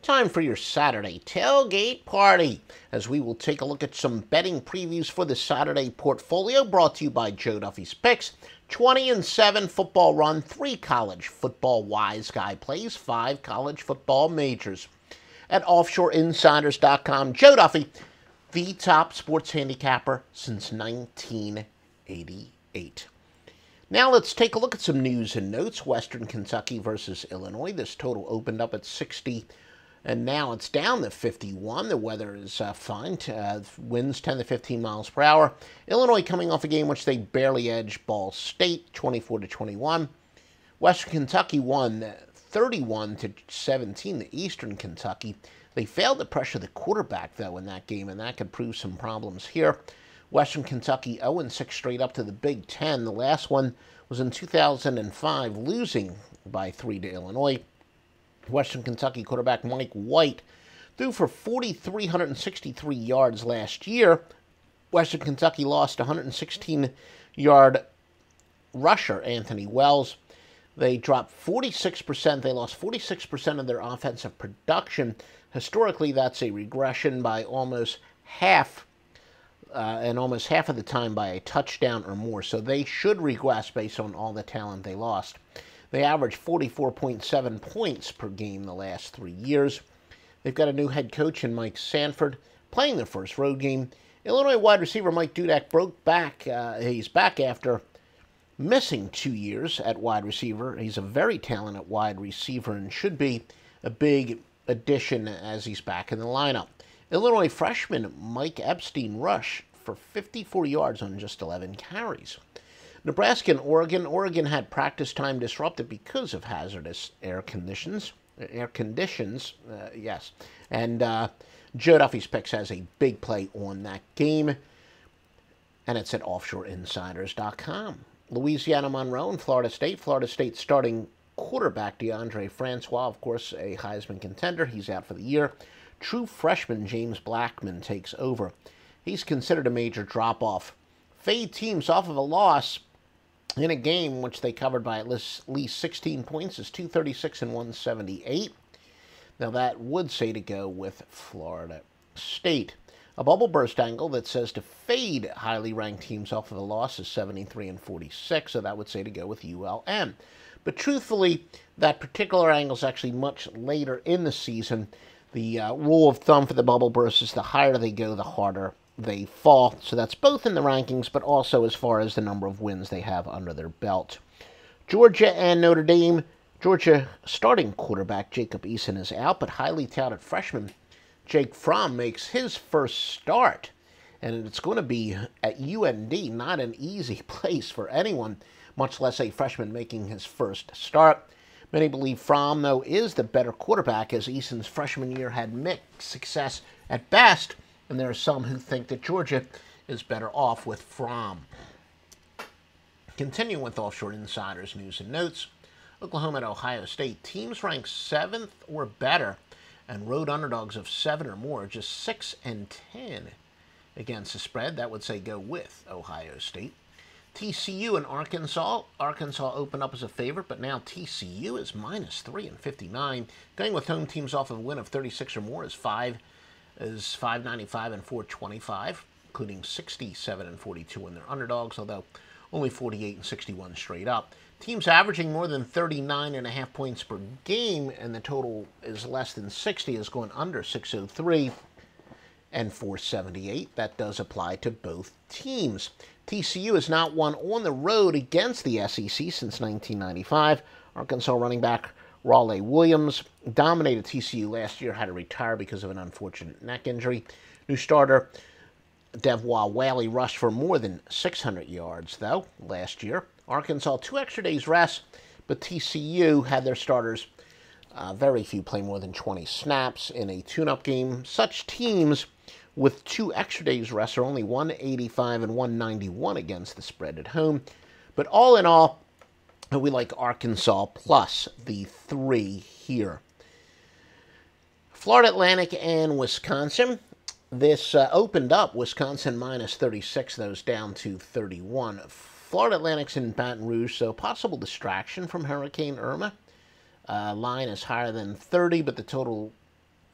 Time for your Saturday tailgate party, as we will take a look at some betting previews for the Saturday portfolio, brought to you by Joe Duffy's Picks. 20-7 football run, 3 college football wise guy plays, 5 college football majors. At offshoreinsiders.com, Joe Duffy, the top sports handicapper since 1988. Now let's take a look at some news and notes. Western Kentucky versus Illinois. This total opened up at 60, and now it's down to 51. The weather is fine. Winds 10 to 15 miles per hour. Illinois coming off a game which they barely edged Ball State, 24-21. Western Kentucky won 31-17 to Eastern Kentucky. They failed to pressure the quarterback, though, in that game, and that could prove some problems here. Western Kentucky 0-6 straight up to the Big Ten. The last one was in 2005, losing by 3 to Illinois. Western Kentucky quarterback Mike White threw for 4,363 yards last year. Western Kentucky lost a 116-yard rusher, Anthony Wells. They dropped 46%. They lost 46% of their offensive production. Historically, that's a regression by almost half, and almost half of the time by a touchdown or more. So they should regress based on all the talent they lost. They averaged 44.7 points per game the last 3 years. They've got a new head coach in Mike Sanford playing their first road game. Illinois wide receiver Mike Dudek broke back. He's back after missing 2 years at wide receiver. He's a very talented wide receiver and should be a big addition as he's back in the lineup. Illinois freshman Mike Epstein rushed for 54 yards on just 11 carries. Nebraska and Oregon. Oregon had practice time disrupted because of hazardous air conditions. Yes. And Joe Duffy's Picks has a big play on that game, and it's at offshoreinsiders.com. Louisiana Monroe and Florida State. Florida State starting quarterback DeAndre Francois, of course, a Heisman contender. He's out for the year. True freshman James Blackman takes over. He's considered a major drop-off. Fade teams off of a loss in a game which they covered by at least 16 points is 236 and 178. Now that would say to go with Florida State. A bubble burst angle that says to fade highly ranked teams off of a loss is 73 and 46, so that would say to go with ULM. But truthfully, that particular angle is actually much later in the season. The rule of thumb for the bubble burst is the higher they go, the harder they fall. So that's both in the rankings, but also as far as the number of wins they have under their belt. Georgia and Notre Dame. Georgia starting quarterback Jacob Eason is out, but highly touted freshman Jake Fromm makes his first start. And it's going to be at UND, not an easy place for anyone, much less a freshman making his first start. Many believe Fromm, though, is the better quarterback, as Eason's freshman year had mixed success at best, and there are some who think that Georgia is better off with Fromm. Continuing with Offshore Insiders news and notes, Oklahoma and Ohio State teams ranked 7th or better and road underdogs of 7 or more, just 6 and 10 against the spread. That would say go with Ohio State. TCU and Arkansas. Arkansas opened up as a favorite, but now TCU is -3 and 59. Going with home teams off of a win of 36 or more is 595 and 425, including 67 and 42 in their underdogs, although only 48 and 61 straight up. Teams averaging more than 39.5 points per game, and the total is less than 60, is going under 603 and 478. That does apply to both teams. TCU has not won on the road against the SEC since 1995. Arkansas running back Raleigh Williams dominated TCU last year, had to retire because of an unfortunate neck injury. New starter Devois Whaley rushed for more than 600 yards, though, last year. Arkansas, 2 extra days rest, but TCU had their starters, very few play more than 20 snaps in a tune-up game. Such teams with 2 extra days rest are only 185 and 191 against the spread at home. But all in all, we like Arkansas plus the 3 here. Florida Atlantic and Wisconsin. This opened up Wisconsin -36, those down to 31. Florida Atlantic's in Baton Rouge, so possible distraction from Hurricane Irma. Line is higher than 30, but the total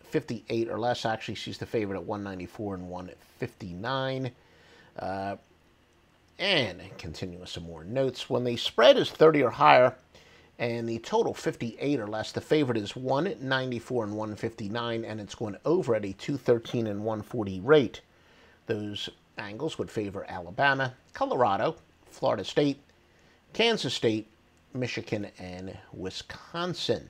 58 or less. Actually, she's the favorite at 194 and 159. And continue with some more notes. When the spread is 30 or higher and the total 58 or less, the favorite is 194 and 159, and it's going over at a 213 and 140 rate. Those angles would favor Alabama, Colorado, Florida State, Kansas State, Michigan, and Wisconsin.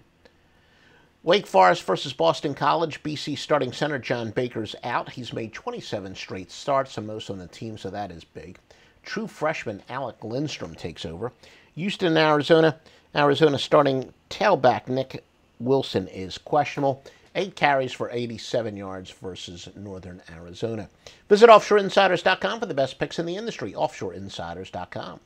Wake Forest versus Boston College. BC starting center John Baker's out. He's made 27 straight starts, the most on the team, so that is big. True freshman Alec Lindstrom takes over. Houston, Arizona. Arizona starting tailback Nick Wilson is questionable. 8 carries for 87 yards versus Northern Arizona. Visit OffshoreInsiders.com for the best picks in the industry. OffshoreInsiders.com.